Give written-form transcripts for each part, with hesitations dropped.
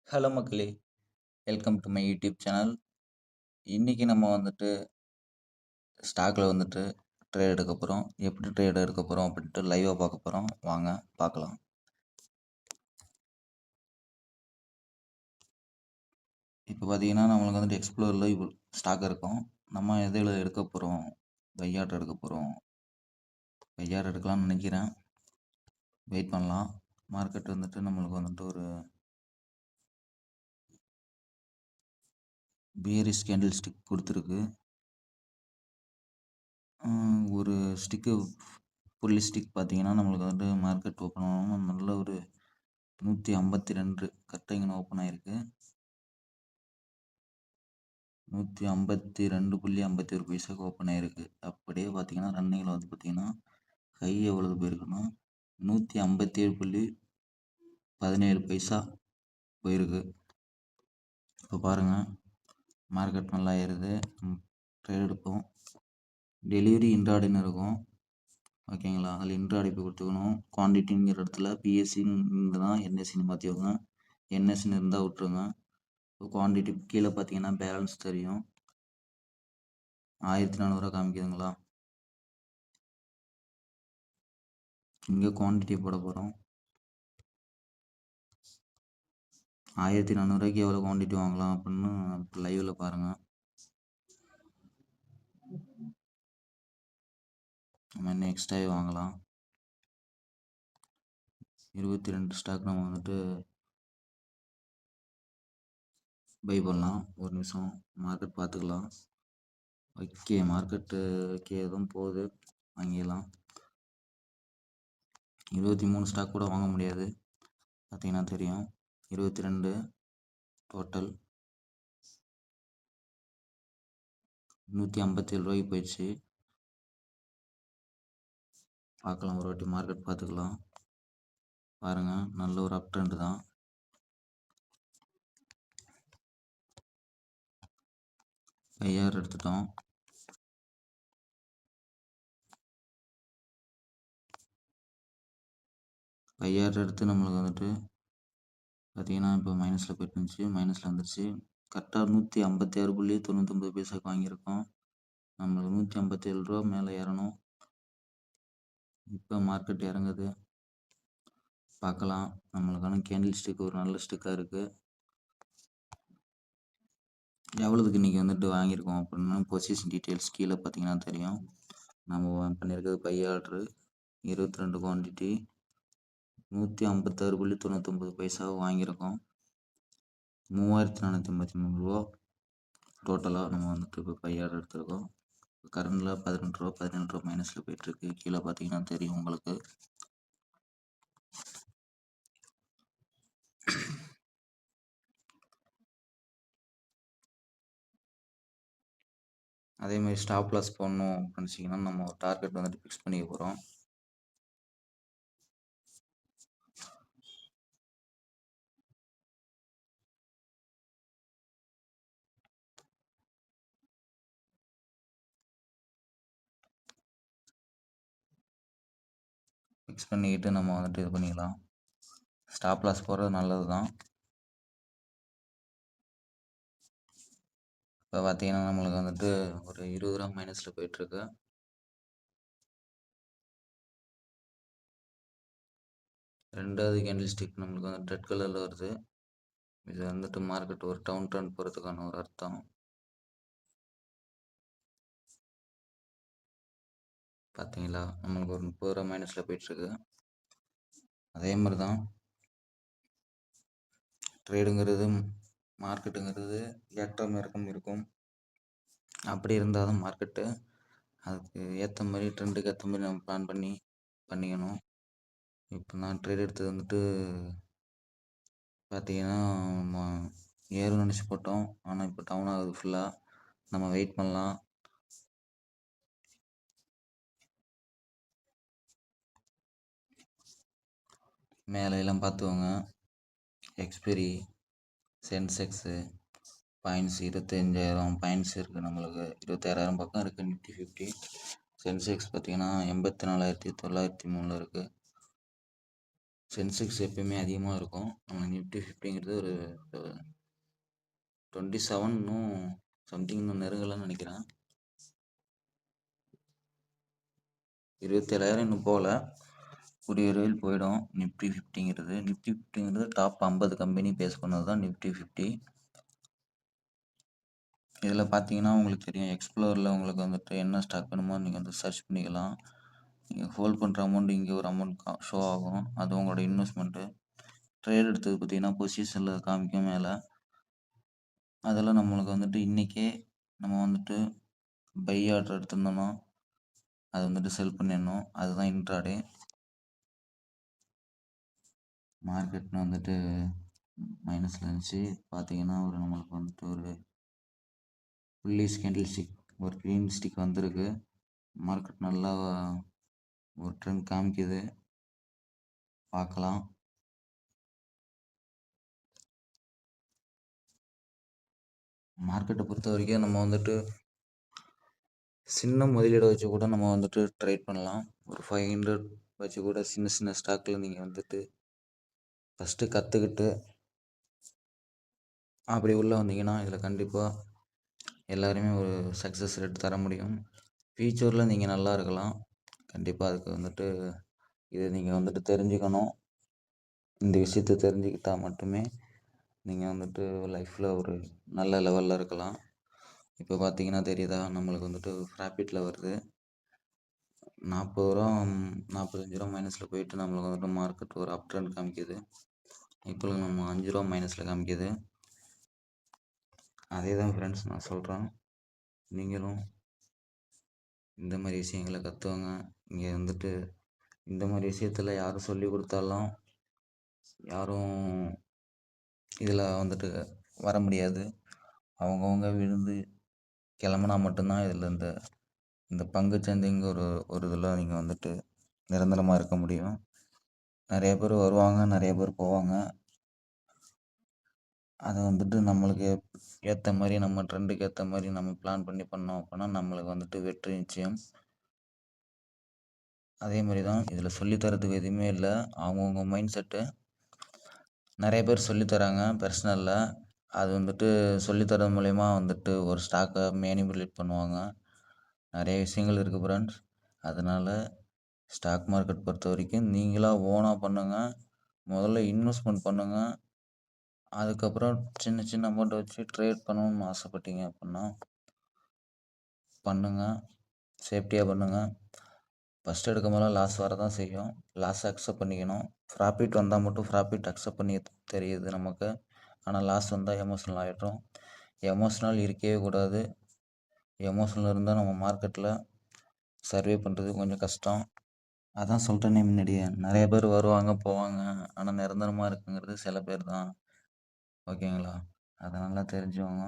Hello மக்களே! Welcome to my YouTube channel. இன்னைக்கு நம்ம வந்துட்டு ஸ்டாக்ல வந்துட்டு ட்ரேட் எடுக்க போறோம். எப்படி ட்ரேட் எடுக்க போறோம் அப்படின்ட்டு லைவா பார்க்க போறோம். வாங்க பார்க்கலாம். இப்போ பார்த்தீங்கன்னா, நம்மளுக்கு வந்துட்டு எக்ஸ்ப்ளோர்ல இவ்வளோ ஸ்டாக் இருக்கும். நம்ம எதில எடுக்க போறோம்? பை ஆர்டர் எடுக்க போறோம். பை ஆர்டர் எடுக்கலாம்னு நினைக்கிறேன். வெயிட் பண்ணலாம். மார்க்கெட் வந்துட்டு நம்மளுக்கு வந்துட்டு ஒரு பியரிஷ் கேண்டில் ஸ்டிக் குடுத்துருக்கு. ஒரு ஸ்டிக்கு புள்ளி ஸ்டிக் பார்த்தீங்கன்னா, நம்மளுக்கு வந்துட்டு மார்க்கெட் ஓப்பன் ஆனோன நல்ல ஒரு 152 கரெக்ட்டா இங்கன ஓப்பன் ஆயிருக்கு. 152.51 பைசாக்கு ஓப்பன் ஆயிருக்கு. அப்படியே பார்த்தீங்கன்னா, ரன்னிங்ல வந்து பார்த்தீங்கன்னா, ஹை எவ்வளவு போயிருக்குன்னா, 157.17 பைசா போயிருக்கு. இப்போ பாருங்க, மார்க்கெட் நல்லா ஏறுது. ட்ரேட் எடுப்போம். டெலிவரி இன்ட்ராடேன்னு இருக்கும். ஓகேங்களா? அதில இன்ட்ராடே போய் கொடுத்துக்கணும். குவான்டிட்டிங்கிற இடத்துல பிஎஸ்சின்னு இருந்ததுன்னா என்எஸ்சின்னு மாத்திக்கோங்க. என்எஸ்ன்னு இருந்தா விட்டுருங்க. குவான்டிட்டி கீழ பார்த்தீங்கன்னா பேலன்ஸ் தெரியும். 1400 காமிக்குதுங்களா? இங்க குவான்டிட்டி போட போறோம். 1400 எவ்வளோ குவான்டிட்டி வாங்கலாம் அப்படின்னு லைவ்ல பாருங்க. நம்ம இன்னும் எக்ஸ்ட்ராவே வாங்கலாம். 22 ஸ்டாக் நம்ம வந்துட்டு பை பண்ணலாம். ஒரு நிமிஷம் மார்க்கெட் பார்த்துக்கலாம். ஓகே, மார்க்கெட்டு ஓகே எதுவும் போகுது, வாங்கிடலாம். 23 ஸ்டாக் கூட வாங்க முடியாது. பார்த்தீங்கன்னா தெரியும். 22 டோட்டல் 157 போயிடுச்சு. பார்க்கலாம், ஒரு வாட்டி மார்க்கெட் பார்த்துக்கலாம். பாருங்க, நல்ல ஒரு அப் ட்ரெண்ட் தான். ஐஆர் எடுத்துட்டோம். ஐஆர் எடுத்து நம்மளுக்கு வந்துட்டு பார்த்தீங்கன்னா, இப்போ மைனஸில் போயிட்டு இருந்துச்சு. மைனஸில் வந்துருச்சு. கரெக்டாக 156.99 பைசாக்கு வாங்கியிருக்கோம். நம்மளுக்கு 157 ரூபா மேலே ஏறணும். இப்போ மார்க்கெட் இறங்குது. பார்க்கலாம். நம்மளுக்கான கேண்டில் ஸ்டிக் ஒரு நல்ல ஸ்டிக்காக இருக்குது. எவ்வளோதுக்கு இன்றைக்கி வந்துட்டு வாங்கியிருக்கோம் அப்படின்னா, பொசிஷன் டீட்டெயில்ஸ் கீழே பார்த்தீங்கன்னா தெரியும். நம்ம பண்ணியிருக்கிறது பை ஆர்டரு 22 குவான்டிட்டி 156.99 பைசாவை வாங்கியிருக்கோம். 3453 ரூபா டோட்டலாக நம்ம வந்துட்டு இப்போ பை ஆர்டர் எடுத்திருக்கோம். கரண்டில் 18 ரூபா மைனஸில் போயிட்டுருக்கு. கீழே பார்த்தீங்கன்னா தெரியும் உங்களுக்கு. அதேமாதிரி ஸ்டாப் லாஸ் போடணும் நினச்சிங்கன்னா நம்ம ஒரு டார்கெட் வந்துட்டு ஃபிக்ஸ் பண்ணிக்க போகிறோம். ஃபிக்ஸ் பண்ணிக்கிட்டு நம்ம வந்துட்டு இது பண்ணிக்கலாம். ஸ்டாப் லாஸ் போடுறது நல்லது தான். இப்போ பார்த்தீங்கன்னா நம்மளுக்கு வந்துட்டு ஒரு 20 ரூபா மைனஸில் போயிட்டுருக்கு. ரெண்டாவது கேண்டில் ஸ்டிக் நம்மளுக்கு வந்து ரெட் கலரில் வருது. இது வந்துட்டு மார்க்கெட் ஒரு டவுன் ட்ரெண்ட் போகிறதுக்கான ஒரு அர்த்தம். பார்த்தீங்களா, நம்மளுக்கு ஒரு 30 ரூபா மைனஸில் போயிட்டுருக்கு. அதே மாதிரி தான் ட்ரேடுங்கிறது, மார்க்கெட்டுங்கிறது ஏற்றம் இறக்கம் இருக்கும். அப்படி இருந்தால் தான் மார்க்கெட்டு அதுக்கு ஏற்ற மாதிரி ட்ரெண்டுக்கு ஏற்ற மாதிரி நம்ம பிளான் பண்ணி பண்ணிக்கணும். இப்போ நான் ட்ரேட் எடுத்தது வந்துட்டு பார்த்தீங்கன்னா, ஏறும்னு நினச்சி போட்டோம். ஆனால் இப்போ டவுன் ஆகுது ஃபுல்லாக. நம்ம வெயிட் பண்ணலாம். மேலே எல்லாம் பார்த்துக்கோங்க. எக்ஸ்பெரி சென்செக்ஸு பாயிண்ட்ஸ் 25,000 பாயிண்ட்ஸ் இருக்குது. நம்மளுக்கு 26,000 பக்கம் இருக்குது. நிஃப்டி 50 சென்செக்ஸ் பார்த்தீங்கன்னா 84,903 இருக்குது. சென்செக்ஸ் எப்பயுமே அதிகமாக இருக்கும். நம்ம நிஃப்டி ஃபிஃப்டிங்கிறது ஒரு 27 சம்திங் இன்னும் நெருங்கலன்னு நினைக்கிறேன். 27,000 இன்னும் போகல. கூடிய விரைவில் போயிடும் நிஃப்டி ஃபிஃப்டிங்கிறது. நிஃப்டி ஃபிஃப்டிங்கிறது டாப் 50 கம்பெனி பேஸ் பண்ணது தான் நிஃப்டி 50. இதில் பார்த்தீங்கன்னா உங்களுக்கு தெரியும், எக்ஸ்ப்ளோரில் உங்களுக்கு வந்துட்டு என்ன ஸ்டாக் வேணுமோ நீங்கள் வந்து சர்ச் பண்ணிக்கலாம். நீங்கள் ஹோல்ட் பண்ணுற அமௌண்ட் இங்கே ஒரு அமௌண்ட் ஷோ ஆகும். அது உங்களோட இன்வெஸ்ட்மெண்ட்டு. ட்ரேட் எடுத்தது பார்த்தீங்கன்னா பொசிஷனில் காமிக்கும் மேலே. அதில் நம்மளுக்கு வந்துட்டு இன்றைக்கே நம்ம வந்துட்டு பை ஆர்டர் எடுத்திருந்தோம்னா அதை வந்துட்டு செல் பண்ணிடணும். அதுதான் இன்ட்ராடே. மார்க்கெட்னு வந்துட்டு மைனஸில் இருந்துச்சு. பார்த்தீங்கன்னா ஒரு நம்மளுக்கு வந்துட்டு ஒரு புல்லிஷ் கேண்டில் ஸ்டிக், ஒரு க்ரீன் ஸ்டிக் வந்திருக்கு. மார்க்கெட் நல்லா ஒரு ட்ரெண்ட் காமிக்குது, பார்க்கலாம். மார்க்கெட்டை பொறுத்த வரைக்கும் நம்ம வந்துட்டு சின்ன முதலீடை வச்சு கூட நம்ம வந்துட்டு ட்ரேட் பண்ணலாம். ஒரு 500 வச்சு கூட சின்ன சின்ன ஸ்டாக்கில் நீங்கள் வந்துட்டு ஃபஸ்ட்டு கற்றுக்கிட்டு அப்படி உள்ளே வந்தீங்கன்னா இதில் கண்டிப்பாக எல்லாருமே ஒரு சக்ஸஸ் ரேட் தர முடியும். ஃப்யூச்சரில் நீங்கள் நல்லா இருக்கலாம். கண்டிப்பாக அதுக்கு வந்துட்டு இதை நீங்கள் வந்துட்டு தெரிஞ்சுக்கணும். இந்த விஷயத்தை தெரிஞ்சுக்கிட்டால் மட்டுமே நீங்கள் வந்துட்டு லைஃப்பில் ஒரு நல்ல லெவலில் இருக்கலாம். இப்போ பார்த்தீங்கன்னா தெரியுதா, நம்மளுக்கு வந்துட்டு ப்ராஃபிட்டில் வருது. 40 ரூபா 45 ரூபா மைனஸில் போயிட்டு நம்மளுக்கு வந்துட்டு மார்க்கெட் ஒரு அப் ட்ரெண்ட் காமிக்குது. இப்போ நம்ம 5 ரூபா மைனஸில் காமிக்குது. அதே தான் ஃப்ரெண்ட்ஸ் நான் சொல்கிறேன். நீங்களும் இந்த மாதிரி விஷயங்களை கற்றுவாங்க. இங்கே வந்துட்டு இந்த மாதிரி விஷயத்தில் யாரும் சொல்லி கொடுத்தாலும் யாரும் இதில் வந்துட்டு வர முடியாது. அவங்கவுங்க விழுந்து கிளம்புனா மட்டும்தான் இதில் இந்த இந்த பங்குச்சந்தைங்க ஒரு இதில் நீங்கள் வந்துட்டு நிரந்தரமாக இருக்க முடியும். நிறைய பேர் வருவாங்க, நிறைய பேர் போவாங்க. அதை வந்துட்டு நம்மளுக்கு ஏற்ற மாதிரி, நம்ம ட்ரெண்டுக்கு ஏற்ற மாதிரி நம்ம பிளான் பண்ணி பண்ணோம் அப்படின்னா நம்மளுக்கு வந்துட்டு வெற்றி நிச்சயம். அதே மாதிரி தான் இதில் சொல்லித்தரதுக்கு எதுவுமே இல்லை. அவங்கவுங்க மைண்ட் செட்டு. நிறைய பேர் சொல்லித்தராங்க பர்சனலில். அது வந்துட்டு சொல்லித்தரது மூலயமா வந்துட்டு ஒரு ஸ்டாக்கை மேனிபுலேட் பண்ணுவாங்க. நிறைய விஷயங்கள் இருக்குது ஃப்ரெண்ட்ஸ். அதனால் ஸ்டாக் மார்க்கெட் பொறுத்த வரைக்கும் நீங்களாக ஓனாக பண்ணுங்கள். முதல்ல இன்வெஸ்ட்மெண்ட் பண்ணுங்கள். அதுக்கப்புறம் சின்ன சின்ன அமௌண்ட்டை வச்சு ட்ரேட் பண்ணணும்னு ஆசைப்பட்டீங்க அப்படின்னா பண்ணுங்கள். சேஃப்டியாக பண்ணுங்கள். ஃபஸ்ட் எடுக்கும் போதெல்லாம் லாஸ் வர தான் செய்யும். லாஸை அக்செப்ட் பண்ணிக்கணும். ப்ராஃபிட் வந்தால் மட்டும் ப்ராஃபிட் அக்செப்ட் பண்ணி தெரியுது நமக்கு. ஆனால் லாஸ் வந்தால் எமோஷ்னல் ஆகிடும். எமோஷ்னல் இருக்கவே கூடாது. எமோஷ்னல் இருந்தால் நம்ம மார்க்கெட்டில் சர்வே பண்ணுறது கொஞ்சம் கஷ்டம். அதான் சொல்கிறேனே முன்னாடியே, நிறைய பேர் வருவாங்க போவாங்க. ஆனால் நிரந்தரமாக இருக்குங்கிறது சில பேர் தான். ஓகேங்களா? அதை நல்லா தெரிஞ்சுக்கோங்க.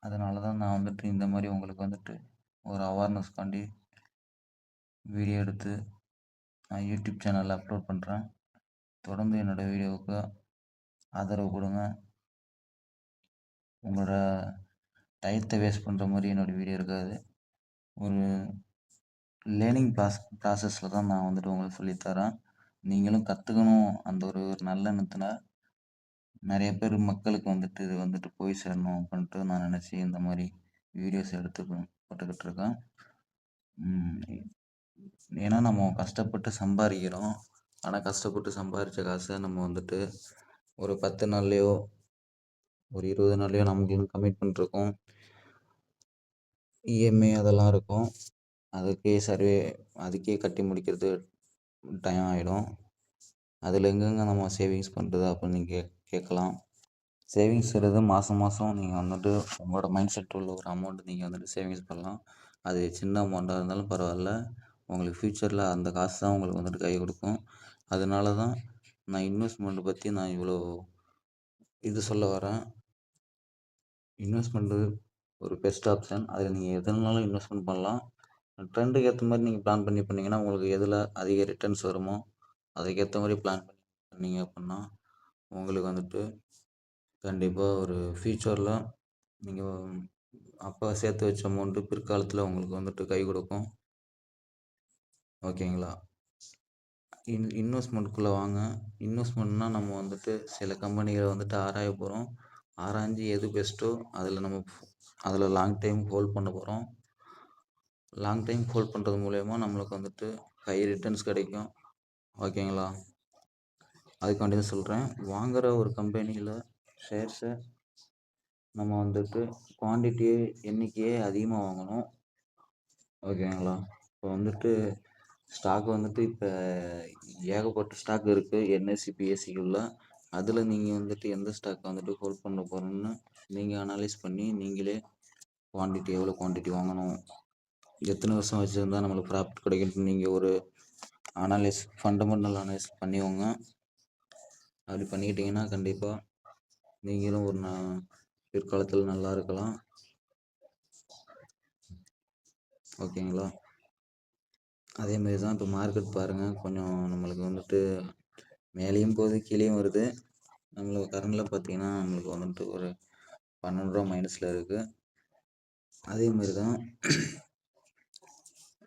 அதனால தான் நான் வந்துட்டு இந்த மாதிரி உங்களுக்கு வந்துட்டு ஒரு அவேர்னஸ்காண்டி வீடியோ எடுத்து நான் யூடியூப் சேனலில் அப்லோட் பண்ணுறேன். தொடர்ந்து என்னோடய வீடியோவுக்கு ஆதரவு கொடுங்க. உங்களோட டயத்தை வேஸ்ட் பண்ணுற மாதிரி என்னோடய வீடியோ இருக்காது. ஒரு லேர்னிங் ப்ராசஸில் தான் நான் வந்துட்டு உங்களுக்கு சொல்லித்தரேன். நீங்களும் கற்றுக்கணும் அந்த ஒரு நல்ல எண்ணத்தில் நிறைய பேர் மக்களுக்கு வந்துட்டு இது வந்துட்டு போய் சேரணும் அப்படின்ட்டு நான் நினச்சி இந்த மாதிரி வீடியோஸ் எடுத்து போட்டுக்கிட்டு இருக்கேன். ஏன்னா நம்ம கஷ்டப்பட்டு சம்பாதிக்கிறோம். ஆனால் கஷ்டப்பட்டு சம்பாதிச்ச காசை நம்ம வந்துட்டு ஒரு 10 நாள்லையோ ஒரு 20 நாள்லையோ நமக்கு கமிட்மெண்ட் இருக்கும், இஎம்ஐ அதெல்லாம் இருக்கும். அதுக்கே கட்டி முடிக்கிறது டைம் ஆகிடும். அதில் எங்கெங்கே நம்ம சேவிங்ஸ் பண்ணுறது அப்படின்னு நீங்கள் கேட்கலாம். சேவிங்ஸ்கிறது மாதம் மாதம் நீங்கள் வந்துட்டு உங்களோட மைண்ட் செட் உள்ள ஒரு அமௌண்ட்டு நீங்கள் வந்துட்டு சேவிங்ஸ் பண்ணலாம். அது சின்ன அமௌண்ட்டாக இருந்தாலும் பரவாயில்ல. உங்களுக்கு ஃப்யூச்சரில் அந்த காசு தான் உங்களுக்கு வந்துட்டு கை கொடுக்கும். அதனால தான் நான் இன்வெஸ்ட்மெண்ட்டை பற்றி நான் இவ்வளோ இது சொல்ல வரேன். இன்வெஸ்ட்மெண்ட்டு ஒரு பெஸ்ட் ஆப்ஷன். அதில் நீங்கள் எதுனாலும் இன்வெஸ்ட்மெண்ட் பண்ணலாம். ட்ரெண்டுக்கு ஏற்ற மாதிரி நீங்கள் பிளான் பண்ணி பண்ணிங்கன்னா உங்களுக்கு எதில் அதிக ரிட்டர்ன்ஸ் வருமோ அதுக்கேற்ற மாதிரி பிளான் பண்ணி பண்ணிங்க அப்படின்னா உங்களுக்கு வந்துட்டு கண்டிப்பாக ஒரு ஃப்யூச்சரில் நீங்கள் அப்போ சேர்த்து வச்ச அமௌண்ட்டு பிற்காலத்தில் உங்களுக்கு வந்துட்டு கை கொடுக்கும். ஓகேங்களா? இன்வெஸ்ட்மெண்ட்குள்ளே வாங்க. இன்வெஸ்ட்மெண்ட்னா நம்ம வந்துட்டு சில கம்பெனிகளை வந்துட்டு ஆராய போகிறோம். ஆராய்ஞ்சு எது பெஸ்ட்டோ அதில் லாங் டைம் ஹோல்ட் பண்ண போகிறோம். லாங் டைம் ஹோல்ட் பண்ணுறது மூலயமா நம்மளுக்கு வந்துட்டு ஹை ரிட்டர்ன்ஸ் கிடைக்கும். ஓகேங்களா? அதுக்காண்டி தான் சொல்கிறேன். வாங்குகிற ஒரு கம்பெனியில் ஷேர்ஸை நம்ம வந்துட்டு குவான்டிட்டியே எண்ணிக்கையே அதிகமாக வாங்கணும். ஓகேங்களா? இப்போ வந்துட்டு ஸ்டாக் வந்துட்டு இப்போ ஏகப்பட்ட ஸ்டாக் இருக்குது என்எஸ்சி பிஎஸ்சிக்குள்ள. அதில் நீங்கள் வந்துட்டு எந்த ஸ்டாக் வந்துட்டு ஹோல்ட் பண்ண போகிறோன்னு நீங்கள் அனலைஸ் பண்ணி நீங்களே எவ்வளோ குவான்டிட்டி வாங்கணும், எத்தனை வருஷம் வச்சுருந்தா நம்மளுக்கு ப்ராஃபிட் கிடைக்குன்னு நீங்கள் ஒரு ஃபண்டமெண்டல் அனலைஸ் பண்ணிக்கோங்க. அப்படி பண்ணிக்கிட்டிங்கன்னா கண்டிப்பாக நீங்களும் ஒரு பிற்காலத்தில் நல்லா இருக்கலாம். ஓகேங்களா? அதேமாரி தான் இப்போ மார்க்கெட் பாருங்கள், கொஞ்சம் நம்மளுக்கு வந்துட்டு மேலேயும் போகுது கீழேயும் வருது. நம்மளுக்கு கரண்டில் பார்த்தீங்கன்னா நம்மளுக்கு வந்துட்டு ஒரு 12 ரூபா மைனஸில் இருக்குது. அதேமாரி தான்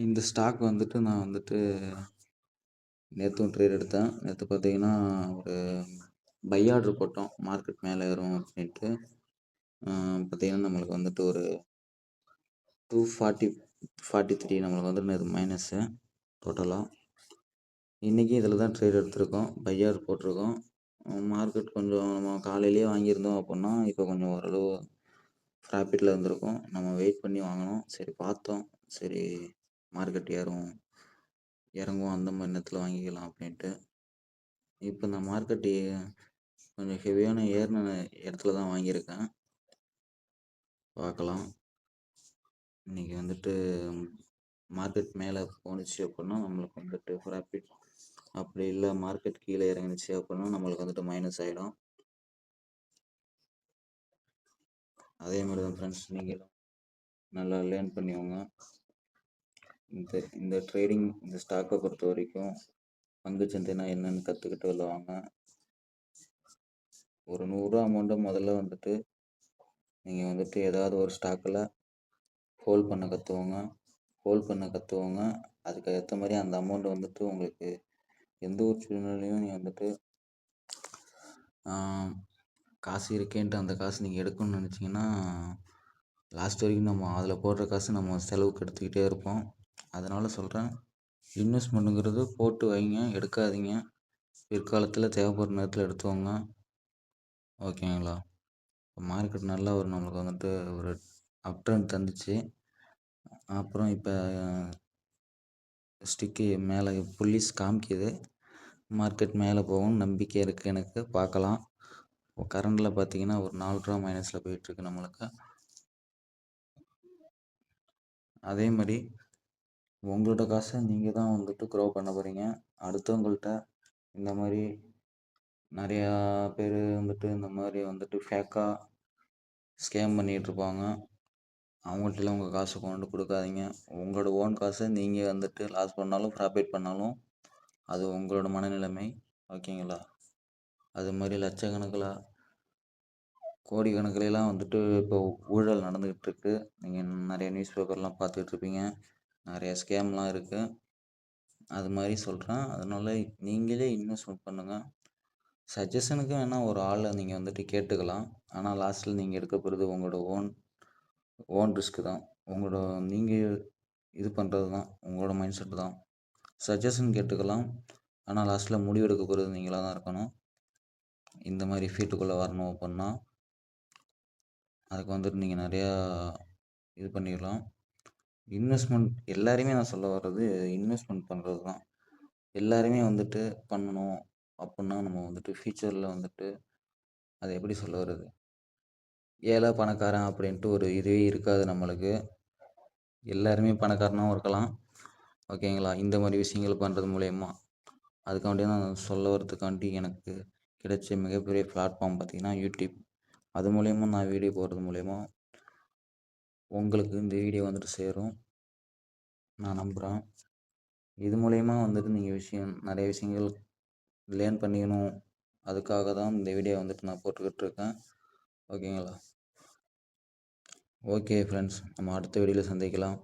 இந்த ஸ்டாக் வந்துட்டு நான் வந்துட்டு நேற்றும் ட்ரேட் எடுத்தேன். நேற்று பார்த்தீங்கன்னா ஒரு பை ஆர்டர் போட்டோம், மார்க்கெட் மேலே ஏறும் அப்படின்ட்டு. பார்த்தீங்கன்னா நம்மளுக்கு வந்துட்டு ஒரு 243 நம்மளுக்கு வந்துட்டு நேற்று மைனஸு டோட்டலாக. இன்றைக்கி இதில் தான் ட்ரேட் எடுத்திருக்கோம், பை ஆர்டர் போட்டிருக்கோம். மார்க்கெட் கொஞ்சம் நம்ம காலையிலேயே வாங்கியிருந்தோம் அப்படின்னா இப்போ கொஞ்சம் ஓரளவு ப்ராஃபிட்டில் இருந்திருக்கும். நம்ம வெயிட் பண்ணி வாங்கினோம். சரி பார்த்தோம், சரி மார்க்கெட் இறங்கும் அந்த மாதிரி நேரத்தில் வாங்கிக்கலாம் அப்படின்ட்டு. இப்போ இந்த மார்க்கெட்டு கொஞ்சம் ஹெவியான ஏறின இடத்துல தான் வாங்கியிருக்கேன். பார்க்கலாம். இன்றைக்கி வந்துட்டு மார்க்கெட் மேலே போணுச்சு அப்படின்னா நம்மளுக்கு வந்துட்டு ப்ராஃபிட், அப்படி இல்லை மார்க்கெட் கீழே இறங்குனுச்சு அப்படின்னா நம்மளுக்கு வந்துட்டு மைனஸ் ஆகிடும். அதே மாதிரி தான் ஃப்ரெண்ட்ஸ், நீங்களும் நல்லா லேர்ன் பண்ணிக்கோங்க. இந்த ட்ரேடிங், இந்த ஸ்டாக்கை பொறுத்த வரைக்கும் பங்குச்சந்தைனா என்னன்னு கற்றுக்கிட்டு வருவாங்க. ஒரு 100 ரூபா அமௌண்ட்டை முதல்ல வந்துட்டு நீங்கள் வந்துட்டு ஏதாவது ஒரு ஸ்டாக்கில் ஹோல்ட் பண்ண கற்றுவோங்க. அதுக்கு ஏற்ற மாதிரி அந்த அமௌண்ட் வந்துட்டு உங்களுக்கு எந்த ஒரு சூழ்நிலையும் நீங்கள் வந்துட்டு காசு இருக்கேன்ட்டு அந்த காசு நீங்கள் எடுக்கணும்னு நினச்சிங்கன்னா லாஸ்ட் வரைக்கும் நம்ம அதில் போடுற காசு நம்ம செலவுக்கு எடுத்துக்கிட்டே இருப்போம். அதனால் சொல்கிறேன், இன்வெஸ்ட்மெண்ட்டுங்கிறது போட்டு வைங்க, எடுக்காதீங்க. பிற்காலத்தில் தேவைப்படுற நேரத்தில் எடுத்துவோங்க. ஓகேங்களா? இப்போ மார்க்கெட் நல்லா நம்மளுக்கு வந்துட்டு ஒரு அப் ட்ரெண்ட் தந்துச்சு. அப்புறம் இப்போ ஸ்டிக்கு மேலே புள்ளிஸ் காமிக்குது. மார்க்கெட் மேலே போகும்னு நம்பிக்கை இருக்குது எனக்கு. பார்க்கலாம். இப்போ கரண்டில் பார்த்தீங்கன்னா ஒரு 4 ரூபா மைனஸில் போயிட்டுருக்கு நம்மளுக்கு. அதே மாதிரி உங்களோட காசை நீங்கள் தான் வந்துட்டு க்ரோ பண்ண போகிறீங்க. அடுத்தவங்கள்ட்ட இந்த மாதிரி நிறையா பேர் வந்துட்டு இந்த மாதிரி வந்துட்டு ஃபேக்காக ஸ்கேம் பண்ணிகிட்ருப்பாங்க. அவங்கள்ட்டலாம் உங்கள் காசை கொண்டு கொடுக்காதீங்க. உங்களோட ஓன் காசை நீங்கள் வந்துட்டு லாஸ் பண்ணாலும் ப்ராஃபிட் பண்ணாலும் அது உங்களோட மனநிலைமை. ஓகேங்களா? அது மாதிரி லட்சக்கணக்கில் கோடிக்கணக்கிலலாம் வந்துட்டு இப்போ ஊழல் நடந்துக்கிட்டு இருக்கு. நீங்கள் நிறைய நியூஸ் பேப்பர்லாம் பார்த்துட்ருப்பீங்க. நிறைய ஸ்கேம்லாம் இருக்குது. அது மாதிரி சொல்கிறேன். அதனால் நீங்களே இன்வெஸ்ட்மெண்ட் பண்ணுங்கள். சஜஷனுக்கு வேணால் ஒரு ஆளை நீங்கள் வந்துட்டு கேட்டுக்கலாம். ஆனால் லாஸ்ட்டில் நீங்கள் எடுக்க போகிறது உங்களோட ஓன் ரிஸ்க்கு தான். நீங்கள் இது பண்ணுறது தான் உங்களோட மைண்ட் செட்டு தான். சஜஷன் கேட்டுக்கலாம், ஆனால் லாஸ்ட்டில் முடிவெடுக்க போகிறது நீங்களாக தான் இருக்கணும். இந்த மாதிரி ஃபீல்டுக்குள்ளே வரணும் அப்படின்னா அதுக்கு வந்துட்டு நீங்கள் நிறையா இது பண்ணிடலாம். இன்வெஸ்ட்மெண்ட் எல்லாரையுமே நான் சொல்ல வர்றது இன்வெஸ்ட்மெண்ட் பண்ணுறது தான். எல்லாருமே வந்துட்டு பண்ணணும் அப்படின்னா நம்ம வந்துட்டு ஃப்யூச்சரில் வந்துட்டு அதை எப்படி சொல்ல வர்றது, ஏழை பணக்காரன் அப்படின்ட்டு ஒரு இதுவே இருக்காது நம்மளுக்கு. எல்லாருமே பணக்காரனாகவும் இருக்கலாம். ஓகேங்களா? இந்த மாதிரி விஷயங்கள் பண்ணுறது மூலயமா அதுக்காண்டி நான் சொல்ல வர்றதுக்காண்டி எனக்கு கிடைச்ச மிகப்பெரிய பிளாட்ஃபார்ம் பார்த்திங்கன்னா யூடியூப். அது மூலயமா நான் வீடியோ போடுறது மூலயமா உங்களுக்கு இந்த வீடியோ வந்துட்டு சேரும் நான் நம்புகிறேன். இது மூலயமா வந்துட்டு நீங்கள் நிறைய விஷயங்கள் லேர்ன் பண்ணிக்கணும். அதுக்காக தான் இந்த வீடியோ வந்துட்டு நான் போட்டுக்கிட்டு இருக்கேன். ஓகேங்களா? ஓகே ஃப்ரெண்ட்ஸ், நம்ம அடுத்த வீடியோவில் சந்திக்கலாம்.